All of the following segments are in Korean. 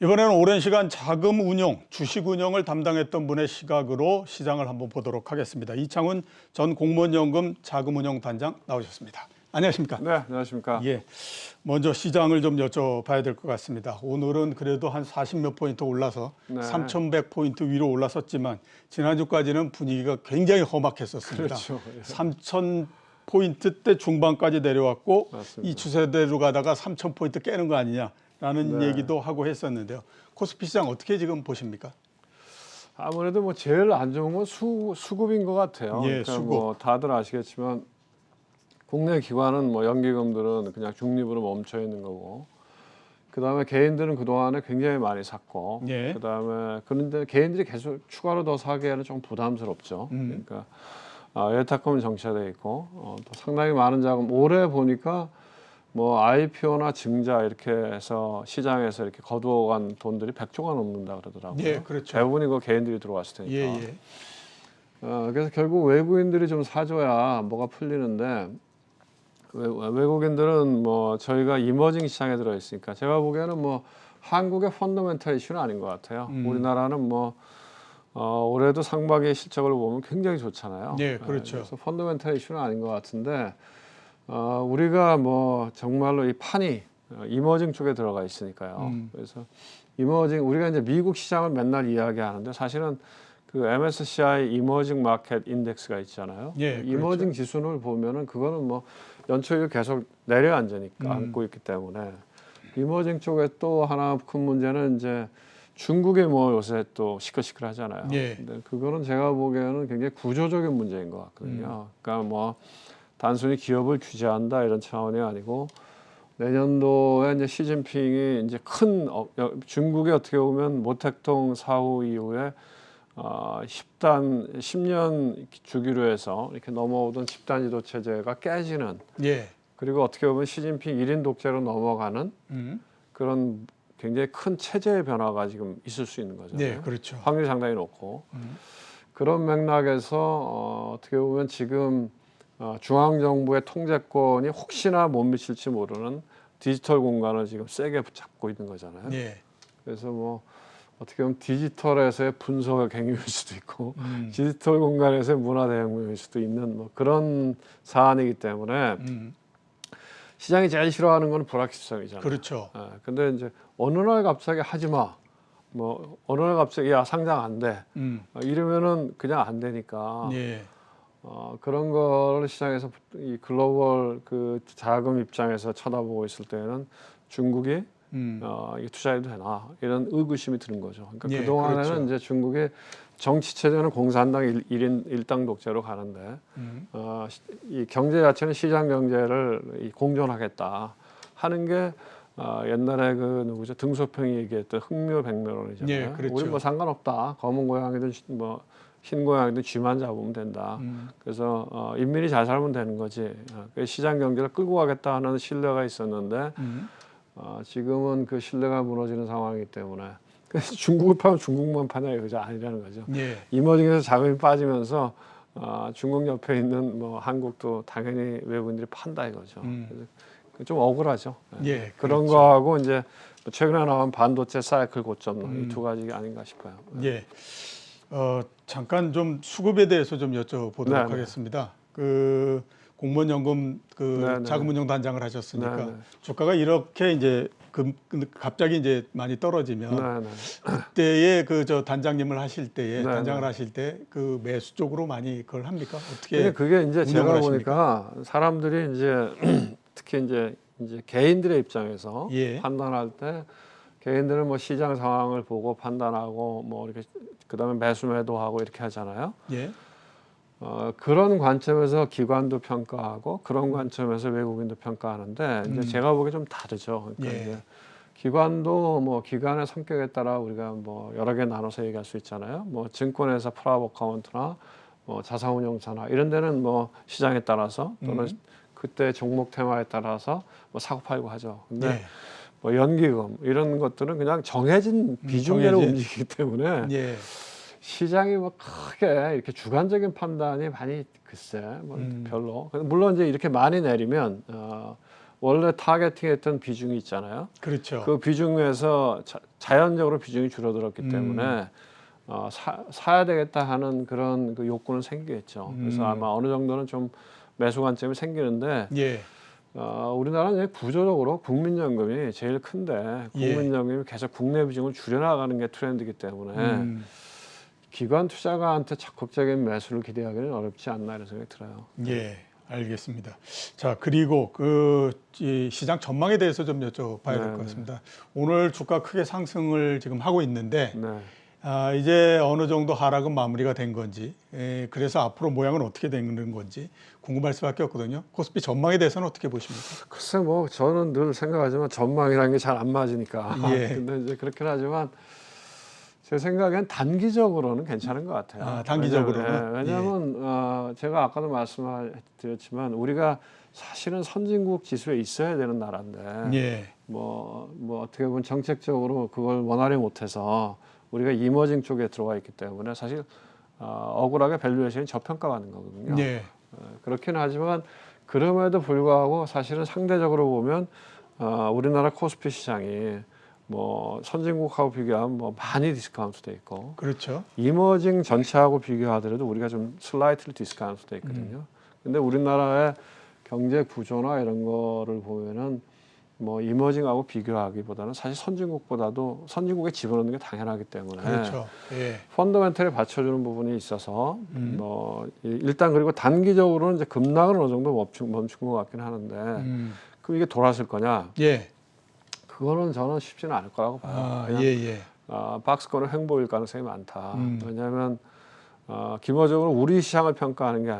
이번에는 오랜 시간 자금 운용, 주식 운용을 담당했던 분의 시각으로 시장을 한번 보도록 하겠습니다. 이창훈 전 공무원연금 자금운용단장 나오셨습니다. 안녕하십니까? 네, 안녕하십니까? 예, 먼저 시장을 좀 여쭤봐야 될 것 같습니다. 오늘은 그래도 한 40몇 포인트 올라서 네. 3,100포인트 위로 올라섰지만 지난주까지는 분위기가 굉장히 험악했었습니다. 그렇죠. 3,000포인트대 중반까지 내려왔고 맞습니다. 이 추세대로 가다가 3,000포인트 깨는 거 아니냐라는 네. 얘기도 하고 했었는데요. 코스피 시장 어떻게 지금 보십니까? 아무래도 뭐 제일 안 좋은 건 수급인 것 같아요. 예, 그러니까 수급. 뭐 다들 아시겠지만 국내 기관은 뭐 연기금들은 그냥 중립으로 멈춰 있는 거고, 그 다음에 개인들은 그 동안에 굉장히 많이 샀고, 예. 그 다음에 그런데 개인들이 계속 추가로 더 사기에는 좀 부담스럽죠. 그러니까 예탁금은 정체돼 있고, 또 상당히 많은 자금 올해 보니까 뭐 IPO나 증자 이렇게 해서 시장에서 이렇게 거두어간 돈들이 100조가 넘는다 그러더라고요. 예, 그렇죠. 대부분이 그 개인들이 들어왔을 테니까. 예, 예. 그래서 결국 외국인들이 좀 사줘야 뭐가 풀리는데, 외국인들은 뭐 저희가 이머징 시장에 들어 있으니까 제가 보기에는 뭐 한국의 펀더멘탈 이슈는 아닌 것 같아요. 우리나라는 뭐 올해도 상반기 실적을 보면 굉장히 좋잖아요. 네, 그렇죠. 그래서 펀더멘탈 이슈는 아닌 것 같은데, 우리가 뭐 정말로 이 판이 이머징 쪽에 들어가 있으니까요. 그래서 이머징, 우리가 이제 미국 시장을 맨날 이야기하는데 사실은 그 MSCI 이머징 마켓 인덱스가 있잖아요. 예, 이머징 지수를 보면은 그거는 뭐 연초에 계속 내려앉으니까 앉고 있기 때문에, 이머징 쪽에 또 하나 큰 문제는 이제 중국이 뭐 요새 또 시끌시끌하잖아요. 예. 근데 그거는 제가 보기에는 굉장히 구조적인 문제인 것 같거든요. 그러니까 뭐 단순히 기업을 규제한다 이런 차원이 아니고, 내년도에 이제 시진핑이 이제 큰 중국이 어떻게 보면 모택동 사후 이후에 10년 주기로 해서 이렇게 넘어오던 집단 지도 체제가 깨지는, 예. 그리고 어떻게 보면 시진핑 1인 독재로 넘어가는 그런 굉장히 큰 체제의 변화가 지금 있을 수 있는 거잖아요. 네, 그렇죠. 확률이 상당히 높고, 그런 맥락에서 어떻게 보면 지금 중앙 정부의 통제권이 혹시나 못 미칠지 모르는 디지털 공간을 지금 세게 잡고 있는 거잖아요. 예. 그래서 뭐 어떻게 보면 디지털에서의 분석의 갱유일 수도 있고, 디지털 공간에서의 문화 대혁명일 수도 있는 뭐 그런 사안이기 때문에 시장이 제일 싫어하는 건 불확실성이잖아요. 그렇죠. 근데 이제 어느 날 갑자기 하지 마, 뭐 어느 날 갑자기 야 상장 안 돼, 이러면은 그냥 안 되니까. 예. 그런 거를 시장에서 이 글로벌 그 자금 입장에서 쳐다보고 있을 때는 중국이 이게 투자해도 되나 이런 의구심이 드는 거죠. 그러니까 예, 그동안에는 그렇죠. 이제 중국의 정치 체제는 공산당 일당 독재로 가는데, 이 경제 자체는 시장 경제를 공존하겠다 하는 게 옛날에 그 누구죠, 등소평이 얘기했던 흥묘백묘론이잖아요. 예, 그렇죠. 우리 뭐 상관없다, 검은 고양이든 뭐 흰 고양이든 쥐만 잡으면 된다. 그래서 인민이 잘 살면 되는 거지. 시장 경제를 끌고 가겠다 하는 신뢰가 있었는데, 지금은 그 신뢰가 무너지는 상황이기 때문에, 그래서 중국을 파면 중국만 파냐 이거죠. 아니라는 거죠. 예. 이머징에서 자금이 빠지면서 중국 옆에 있는 뭐 한국도 당연히 외국인들이 판다 이거죠. 그래서 좀 억울하죠. 예, 그런 그렇죠. 거하고 이제 최근에 나온 반도체 사이클 고점, 이 두 가지 아닌가 싶어요. 예. 잠깐 좀 수급에 대해서 좀 여쭤보도록 네, 하겠습니다. 그 공무원연금 그 네, 네. 자금운용단장을 하셨으니까 네, 네. 주가가 이렇게 이제 갑자기 이제 많이 떨어지면 네, 네. 그때의 그 저 단장님을 하실 때에 네, 단장을 네. 하실 때 그 매수 쪽으로 많이 그걸 합니까? 어떻게? 근데 그게 이제 제가 운영을 보니까 사람들이 이제 특히 이제 개인들의 입장에서 예. 판단할 때, 개인들은 뭐 시장 상황을 보고 판단하고 뭐 이렇게 그다음에 매수 매도하고 이렇게 하잖아요. 예. 그런 관점에서 기관도 평가하고 그런 관점에서 외국인도 평가하는데, 이제 제가 보기에 좀 다르죠. 그러니까 예. 이제 기관도 뭐 기관의 성격에 따라 우리가 뭐 여러 개 나눠서 얘기할 수 있잖아요. 뭐 증권회사 프랍 어카운트나 뭐 자산운용사나 이런 데는 뭐 시장에 따라서 또는 그때 종목 테마에 따라서 뭐 사고 팔고 하죠. 근데 예. 뭐 연기금 이런 것들은 그냥 정해진 비중대로 정해진. 움직이기 때문에 예. 시장이 뭐 크게 이렇게 주관적인 판단이 많이 글쎄 뭐 별로. 물론 이제 이렇게 많이 내리면 원래 타겟팅했던 비중이 있잖아요. 그렇죠. 그 비중에서 자연적으로 비중이 줄어들었기 때문에 사야 되겠다 하는 그런 그 욕구는 생기겠죠. 그래서 아마 어느 정도는 좀 매수 관점이 생기는데 예. 우리나라는 이제 구조적으로 국민연금이 제일 큰데 국민연금이 계속 국내 비중을 줄여나가는 게 트렌드이기 때문에 기관 투자가한테 적극적인 매수를 기대하기는 어렵지 않나 이런 생각이 들어요. 예. 알겠습니다. 자, 그리고 이 시장 전망에 대해서 좀 여쭤봐야 될 것 같습니다. 오늘 주가 크게 상승을 지금 하고 있는데 네. 이제 어느 정도 하락은 마무리가 된 건지, 그래서 앞으로 모양은 어떻게 되는 건지 궁금할 수밖에 없거든요. 코스피 전망에 대해서는 어떻게 보십니까? 글쎄 뭐 저는 늘 생각하지만 전망이라는 게 잘 안 맞으니까. 예. 근데 이제 그렇긴 하지만 제 생각엔 단기적으로는 괜찮은 것 같아요. 단기적으로는? 왜냐하면 제가 아까도 말씀드렸지만 우리가 사실은 선진국 지수에 있어야 되는 나라인데 예. 뭐 어떻게 보면 정책적으로 그걸 원활히 못해서 우리가 이머징 쪽에 들어와 있기 때문에 사실 억울하게 밸류에이션이 저평가받는 거거든요. 예. 그렇긴 하지만 그럼에도 불구하고 사실은 상대적으로 보면 우리나라 코스피 시장이 뭐 선진국하고 비교하면 뭐 많이 디스카운트 돼 있고 그렇죠. 이머징 전체하고 비교하더라도 우리가 좀 슬라이트리 디스카운트 돼 있거든요. 근데 우리나라의 경제 구조나 이런 거를 보면은 뭐 이머징하고 비교하기보다는 사실 선진국보다도 선진국에 집어넣는 게 당연하기 때문에 그렇죠. 예. 펀더멘털에 받쳐주는 부분이 있어서 뭐 일단 그리고 단기적으로는 이제 급락은 어느 정도 멈춘 것 같긴 하는데 그럼 이게 돌아설 거냐? 예. 그거는 저는 쉽지는 않을 거라고 봐요. 예. 박스권은 횡보일 가능성이 많다. 왜냐하면 기본적으로 우리 시장을 평가하는 게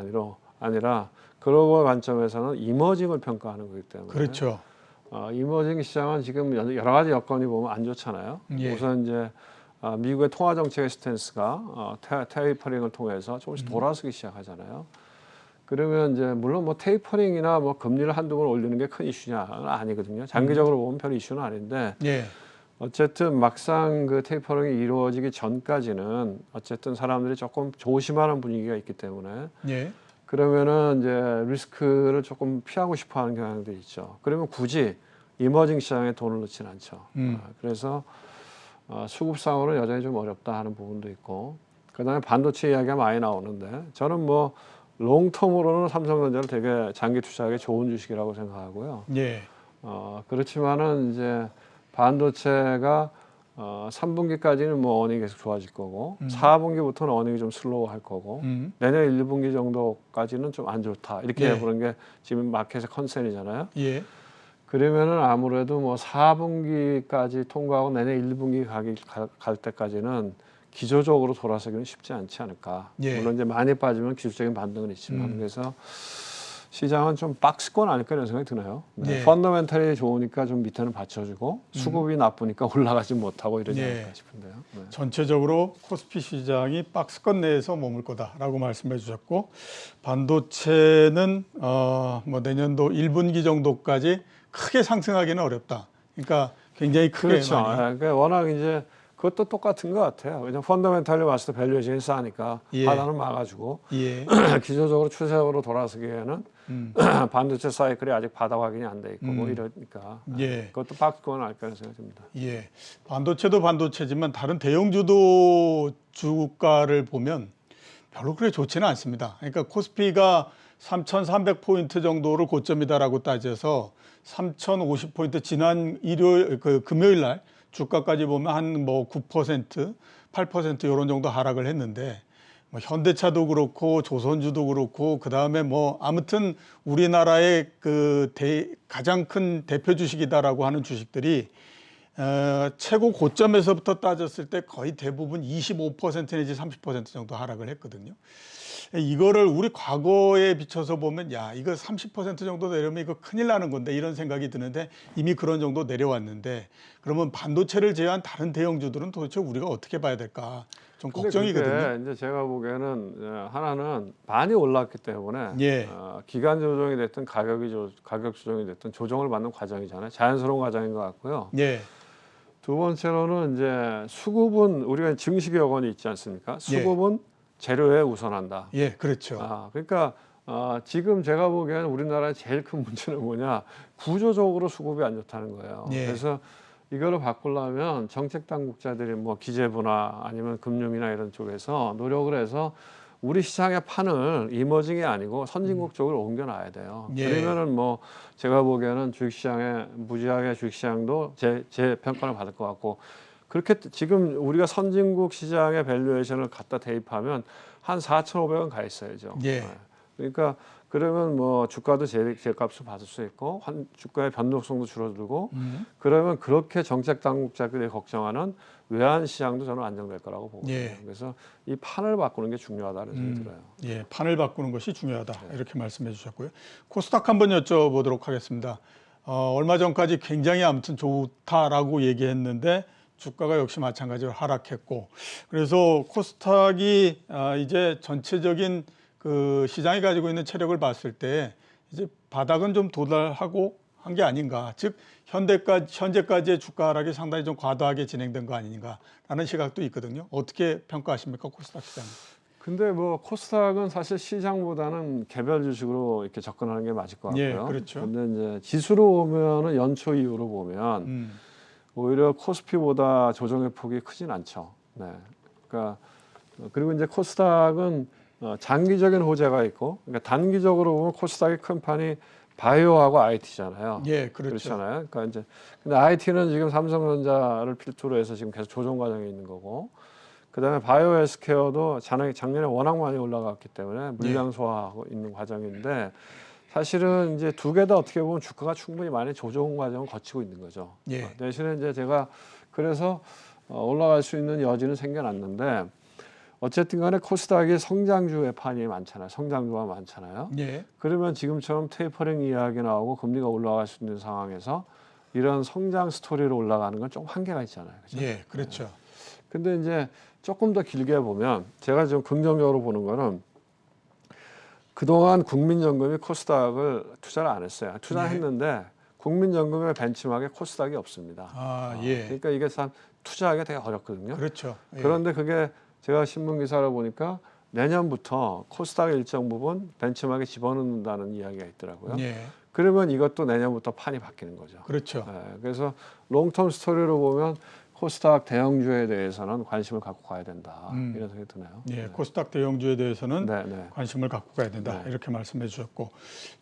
아니라 글로벌 관점에서는 이머징을 평가하는 거기 때문에 그렇죠. 이머징 시장은 지금 여러 가지 여건이 보면 안 좋잖아요. 예. 우선 이제 미국의 통화 정책의 스탠스가 테이퍼링을 통해서 조금씩 돌아서기 시작하잖아요. 그러면 이제 물론 뭐 테이퍼링이나 뭐 금리를 한두 번 올리는 게 큰 이슈냐는 아니거든요. 장기적으로 보면 별 이슈는 아닌데 예. 어쨌든 막상 그 테이퍼링이 이루어지기 전까지는 어쨌든 사람들이 조금 조심하는 분위기가 있기 때문에 예. 그러면은 이제 리스크를 조금 피하고 싶어하는 경향도 있죠. 그러면 굳이 이머징 시장에 돈을 넣지는 않죠. 그래서 수급상으로는 여전히 좀 어렵다 하는 부분도 있고 그다음에 반도체 이야기가 많이 나오는데 저는 뭐 롱텀으로는 삼성전자를 되게 장기 투자하기 좋은 주식이라고 생각하고요. 예. 그렇지만은 이제 반도체가 3분기까지는 뭐 어닝이 계속 좋아질 거고 4분기부터는 어닝이 좀 슬로우할 거고 내년 1분기 정도까지는 좀 안 좋다 이렇게 예. 보는 게 지금 마켓의 컨센이잖아요. 예. 그러면은 아무래도 뭐 4분기까지 통과하고 내년 1분기 갈 때까지는 기조적으로 돌아서기는 쉽지 않지 않을까. 예. 물론 이제 많이 빠지면 기술적인 반등은 있지만 그래서 시장은 좀 박스권 아닐까 이런 생각이 드네요. 네. 펀더멘털이 좋으니까 좀 밑에는 받쳐주고 수급이 나쁘니까 올라가지 못하고 이러지 않을까 싶은데요. 네. 전체적으로 코스피 시장이 박스권 내에서 머물 거다라고 말씀해 주셨고 반도체는 뭐 내년도 1분기 정도까지 크게 상승하기는 어렵다. 그러니까 굉장히 크게 그렇죠. 많이. 그러니까 워낙 이제 그것도 똑같은 것 같아요. 왜냐하면 펀더멘털이 왔을 때 밸류에이션이 싸니까 예. 하단은 막아주고 예. 기조적으로 추세로 돌아서기에는 반도체 사이클이 아직 바닥 확인이 안 돼 있고 뭐 이러니까 예. 그것도 박스권 아닐까 생각이 듭니다. 예. 반도체도 반도체지만 다른 대형주도 주가를 보면 별로 그렇게 좋지는 않습니다. 그러니까 코스피가 3,300포인트 정도를 고점이다라고 따져서 3,050포인트 지난 금요일 날 주가까지 보면 한 뭐 9%, 8% 이런 정도 하락을 했는데 뭐 현대차도 그렇고 조선주도 그렇고 그다음에 뭐 아무튼 우리나라의 가장 큰 대표 주식이다라고 하는 주식들이 최고 고점에서부터 따졌을 때 거의 대부분 25% 내지 30% 정도 하락을 했거든요. 이거를 우리 과거에 비춰서 보면 야 이거 30% 정도 내려면 이거 큰일 나는 건데 이런 생각이 드는데 이미 그런 정도 내려왔는데 그러면 반도체를 제외한 다른 대형주들은 도대체 우리가 어떻게 봐야 될까 좀 걱정이거든요. 이제 제가 보기에는 하나는 많이 올랐기 때문에 예. 기간 조정이 됐든 가격 조정이 됐든 조정을 받는 과정이잖아요. 자연스러운 과정인 것 같고요. 예. 두 번째로는 이제 수급은 우리가 증식 여건이 있지 않습니까? 수급은 재료에 우선한다. 예, 그렇죠. 그러니까 지금 제가 보기에는 우리나라의 제일 큰 문제는 뭐냐, 구조적으로 수급이 안 좋다는 거예요. 예. 그래서 이거를 바꾸려면 정책 당국자들이 뭐 기재부나 아니면 금융이나 이런 쪽에서 노력을 해서 우리 시장의 판을 이머징이 아니고 선진국 쪽으로 옮겨놔야 돼요. 예. 그러면은 뭐 제가 보기에는 주식시장의 무지하게 주식시장도 제 평가를 받을 것 같고, 그렇게 지금 우리가 선진국 시장의 밸류에이션을 갖다 대입하면 한 4,500원 가 있어야죠. 예. 그러니까 그러면 뭐 주가도 제값을 받을 수 있고 주가의 변동성도 줄어들고, 그러면 그렇게 정책 당국자들이 걱정하는 외환 시장도 저는 안정될 거라고 보거든요. 예. 그래서 이 판을 바꾸는 게 중요하다는 생각이 들어요. 예, 판을 바꾸는 것이 중요하다. 이렇게 말씀해 주셨고요. 코스닥 한번 여쭤보도록 하겠습니다. 얼마 전까지 굉장히 아무튼 좋다라고 얘기했는데 주가가 역시 마찬가지로 하락했고, 그래서 코스닥이 이제 전체적인 그 시장이 가지고 있는 체력을 봤을 때 이제 바닥은 좀 도달하고 한 게 아닌가, 즉 현재까지의 주가 하락이 상당히 좀 과도하게 진행된 거 아닌가라는 시각도 있거든요. 어떻게 평가하십니까, 코스닥 시장? 근데 뭐 코스닥은 사실 시장보다는 개별 주식으로 이렇게 접근하는 게 맞을 것 같고요. 예, 그렇죠. 근데 이제 지수로 보면은 연초 이후로 보면 오히려 코스피보다 조정의 폭이 크진 않죠. 네. 그러니까 그리고 이제 코스닥은 장기적인 호재가 있고, 그러니까 단기적으로 보면 코스닥의 큰 판이 바이오하고 IT잖아요. 예, 그렇죠. 그렇잖아요. 그러니까 이제 근데 IT는 지금 삼성전자를 필두로 해서 지금 계속 조정 과정에 있는 거고, 그다음에 바이오 헬스케어도 작년에 워낙 많이 올라갔기 때문에 물량 소화하고 있는 과정인데, 사실은 이제 두 개 다 어떻게 보면 주가가 충분히 많이 조정 과정을 거치고 있는 거죠. 예. 대신에 이제 제가 그래서 올라갈 수 있는 여지는 생겨났는데, 어쨌든 간에 코스닥이 성장주의 판이 많잖아요. 성장주가 많잖아요. 예. 그러면 지금처럼 테이퍼링 이야기 나오고 금리가 올라갈 수 있는 상황에서 이런 성장 스토리로 올라가는 건 좀 한계가 있잖아요. 그렇죠? 예, 그렇죠. 근데 이제 조금 더 길게 보면, 제가 좀 긍정적으로 보는 거는, 그동안 국민연금이 코스닥을 투자를 안 했어요. 투자를 했는데 국민연금의 벤치마크에 코스닥이 없습니다. 예. 그러니까 이게 참 투자하기가 되게 어렵거든요. 그렇죠. 예. 그런데 그게 제가 신문 기사를 보니까 내년부터 코스닥의 일정 부분 벤치마크에 집어넣는다는 이야기가 있더라고요. 예. 그러면 이것도 내년부터 판이 바뀌는 거죠. 그렇죠. 그래서 롱텀 스토리로 보면 코스닥 대형주에 대해서는 관심을 갖고 가야 된다, 이런 생각이 드네요. 예, 코스닥 대형주에 대해서는 관심을 갖고 가야 된다, 이렇게 말씀해 주셨고,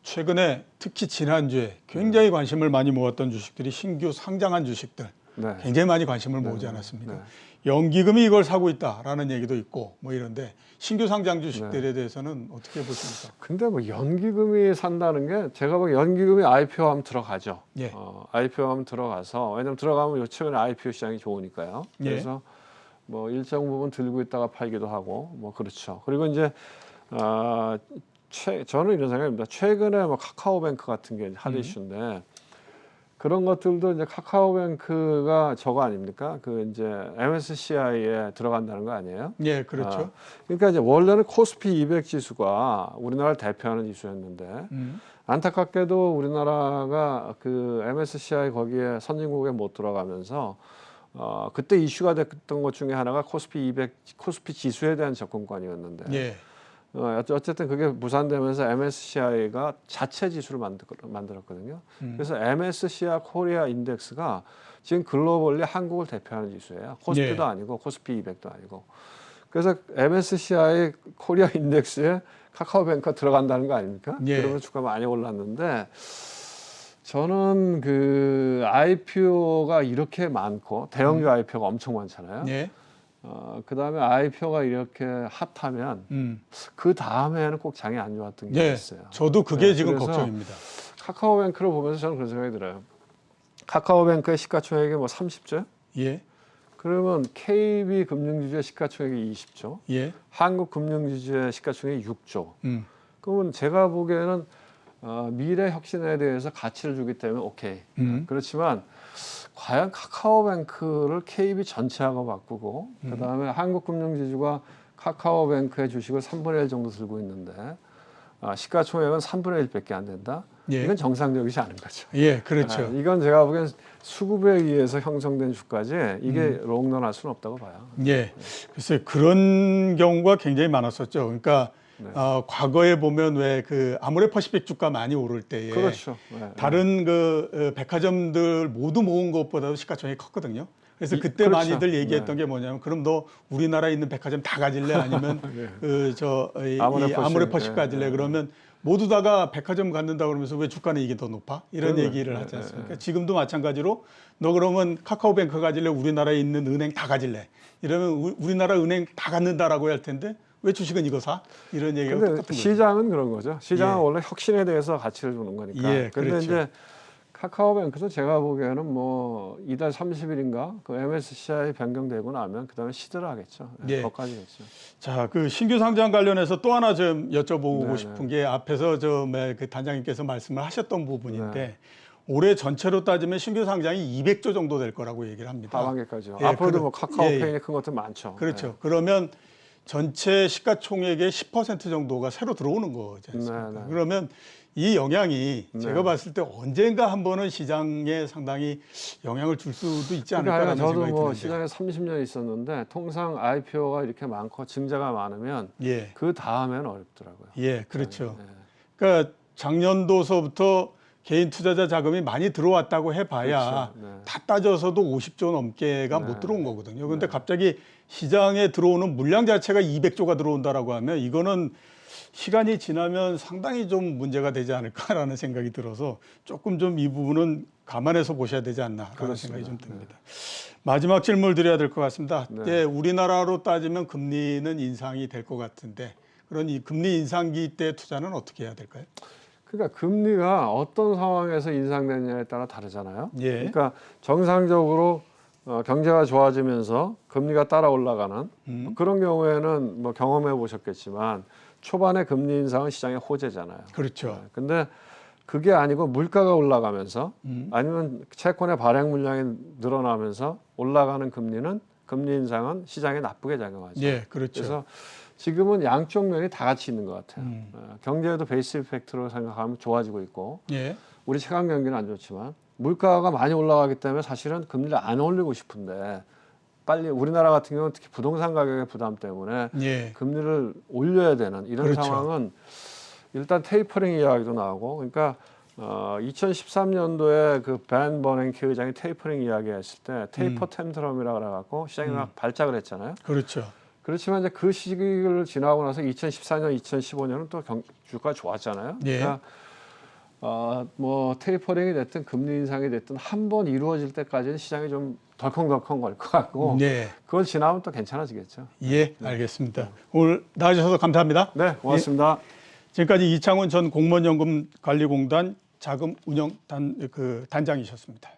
최근에 특히 지난주에 굉장히 관심을 많이 모았던 주식들이 신규 상장한 주식들, 굉장히 많이 관심을 모으지 않았습니까? 연기금이 이걸 사고 있다라는 얘기도 있고 뭐 이런데, 신규 상장 주식들에 대해서는 어떻게 보십니까? 근데 뭐 연기금이 산다는 게, 제가 보기엔 연기금이 IPO하면 들어가죠. 예. IPO하면 들어가서, 왜냐면 들어가면 요 최근에 IPO 시장이 좋으니까요. 그래서 뭐 일정 부분 들고 있다가 팔기도 하고 뭐 그렇죠. 그리고 이제 저는 이런 생각입니다. 최근에 뭐 카카오뱅크 같은 게 핫 이슈인데, 그런 것들도 이제 카카오뱅크가 저거 아닙니까? 그 이제 MSCI에 들어간다는 거 아니에요? 예, 그렇죠. 그러니까 이제 원래는 코스피 200 지수가 우리나라를 대표하는 지수였는데, 안타깝게도 우리나라가 그 MSCI 거기에 선진국에 못 들어가면서 그때 이슈가 됐던 것 중에 하나가 코스피 200 코스피 지수에 대한 접근권이었는데, 예. 어쨌든 그게 무산되면서 MSCI가 자체 지수를 만들었거든요. 그래서 MSCI 코리아 인덱스가 지금 글로벌리 한국을 대표하는 지수예요. 코스피도 아니고 코스피 200도 아니고. 그래서 MSCI 코리아 인덱스에 카카오뱅크가 들어간다는 거 아닙니까? 그러면 주가 많이 올랐는데, 저는 그 IPO가 이렇게 많고 대형주 IPO가 엄청 많잖아요. 그 다음에 IPO가 이렇게 핫하면 그 다음에는 꼭 장이 안 좋았던 게 있어요. 저도 그게 지금 걱정입니다. 카카오뱅크를 보면서 저는 그런 생각이 들어요. 카카오뱅크의 시가총액이 뭐 30조? 예. 그러면 KB 금융지주의 시가총액이 20조, 예. 한국금융지주의 시가총액이 6조. 그러면 제가 보기에는 미래 혁신에 대해서 가치를 주기 때문에 오케이. 그렇지만 과연 카카오뱅크를 KB 전체하고 바꾸고, 그다음에 한국금융지주가 카카오뱅크의 주식을 3분의 1 정도 들고 있는데 시가총액은 3분의 1밖에 안 된다. 이건 정상적이지 않은 거죠. 예, 그렇죠. 이건 제가 보기엔 수급에 의해서 형성된 주가지 이게 롱런할 수는 없다고 봐요. 예, 글쎄 그런 경우가 굉장히 많았었죠. 그러니까 네. 과거에 보면 왜 그 아모레퍼시픽 주가 많이 오를 때에 그렇죠. 네. 다른 그 백화점들 모두 모은 것보다도 시가총액이 컸거든요. 그래서 그때 그렇죠. 많이들 얘기했던 네. 게 뭐냐면 그럼 너 우리나라에 있는 백화점 다 가질래? 아니면 네. 이 아모레퍼시픽. 아모레퍼시픽 네, 가질래? 네, 그러면 모두 다가 백화점 갖는다 그러면서 왜 주가는 이게 더 높아? 이런 그러네. 얘기를 네, 하지 네, 않습니까? 지금도 마찬가지로 너 그러면 카카오뱅크 가질래? 우리나라에 있는 은행 다 가질래? 이러면 우리나라 은행 다 갖는다라고 할 텐데 왜 주식은 이거 사? 이런 얘기가 근데 똑같은 거죠. 시장은 그런 거죠. 시장은 예. 원래 혁신에 대해서 가치를 주는 거니까. 예, 근데 그렇죠. 이제 카카오뱅크도 제가 보기에는 뭐 이달 30일인가 그 MSCI 변경되고 나면 그다음에 시들하겠죠. 예. 거기까지겠죠. 자, 그 신규 상장 관련해서 또 하나 좀 여쭤보고 네네. 싶은 게 앞에서 그 단장님께서 말씀을 하셨던 부분인데 네. 올해 전체로 따지면 신규 상장이 200조 정도 될 거라고 얘기를 합니다. 하반기까지요. 예, 앞으로도 뭐 예, 카카오페이에 예. 큰 것들 많죠. 그렇죠. 그러면 전체 시가총액의 10% 정도가 새로 들어오는 거지 않습니까? 네, 네. 그러면 이 영향이 네. 제가 봤을 때 언젠가 한 번은 시장에 상당히 영향을 줄 수도 있지 않을까라는 저도 생각이 뭐 드는데. 시장에 30년 있었는데 통상 IPO가 이렇게 많고 증자가 많으면 예, 그 다음에는 어렵더라고요. 예, 그렇죠. 네. 그러니까 작년도서부터 개인 투자자 자금이 많이 들어왔다고 해봐야 그렇죠. 네. 다 따져서도 50조 넘게가 네. 못 들어온 거거든요. 그런데 갑자기 시장에 들어오는 물량 자체가 200조가 들어온다라고 하면 이거는 시간이 지나면 상당히 좀 문제가 되지 않을까라는 생각이 들어서 조금 좀 이 부분은 감안해서 보셔야 되지 않나라는 그렇습니다. 생각이 좀 듭니다. 마지막 질문을 드려야 될 것 같습니다. 네. 예, 우리나라로 따지면 금리는 인상이 될 것 같은데 그런 이 금리 인상기 때 투자는 어떻게 해야 될까요? 그러니까 금리가 어떤 상황에서 인상되느냐에 따라 다르잖아요. 예. 그러니까 정상적으로 경제가 좋아지면서 금리가 따라 올라가는 그런 경우에는 뭐 경험해 보셨겠지만 초반에 금리 인상은 시장의 호재잖아요. 그렇죠. 근데 그게 아니고 물가가 올라가면서 아니면 채권의 발행 물량이 늘어나면서 올라가는 금리 인상은 시장에 나쁘게 작용하죠. 예, 그렇죠. 그래서 지금은 양쪽 면이 다 같이 있는 것 같아요. 경제도 베이스 이펙트로 생각하면 좋아지고 있고 예, 우리 체감 경기는 안 좋지만 물가가 많이 올라가기 때문에 사실은 금리를 안 올리고 싶은데 빨리 우리나라 같은 경우는 특히 부동산 가격의 부담 때문에 예, 금리를 올려야 되는 이런 그렇죠. 상황은 일단 테이퍼링 이야기도 나오고 그러니까 2013년도에 그 벤 버냉키 의장이 테이퍼링 이야기했을 때 테이퍼 텐트럼이라고 그래갖고 시장이 막 발작을 했잖아요. 그렇죠. 그렇지만 이제 그 시기를 지나고 나서 2014년, 2015년은 또 주가가 좋았잖아요. 예. 그러니까 뭐 테이퍼링이 됐든 금리 인상이 됐든 한 번 이루어질 때까지는 시장이 좀 덜컹덜컹 걸 것 같고 네, 그걸 지나면 또 괜찮아지겠죠. 예, 알겠습니다. 오늘 나와주셔서 감사합니다. 네, 고맙습니다. 지금까지 이창훈 전 공무원연금관리공단 자금운용 단장이셨습니다.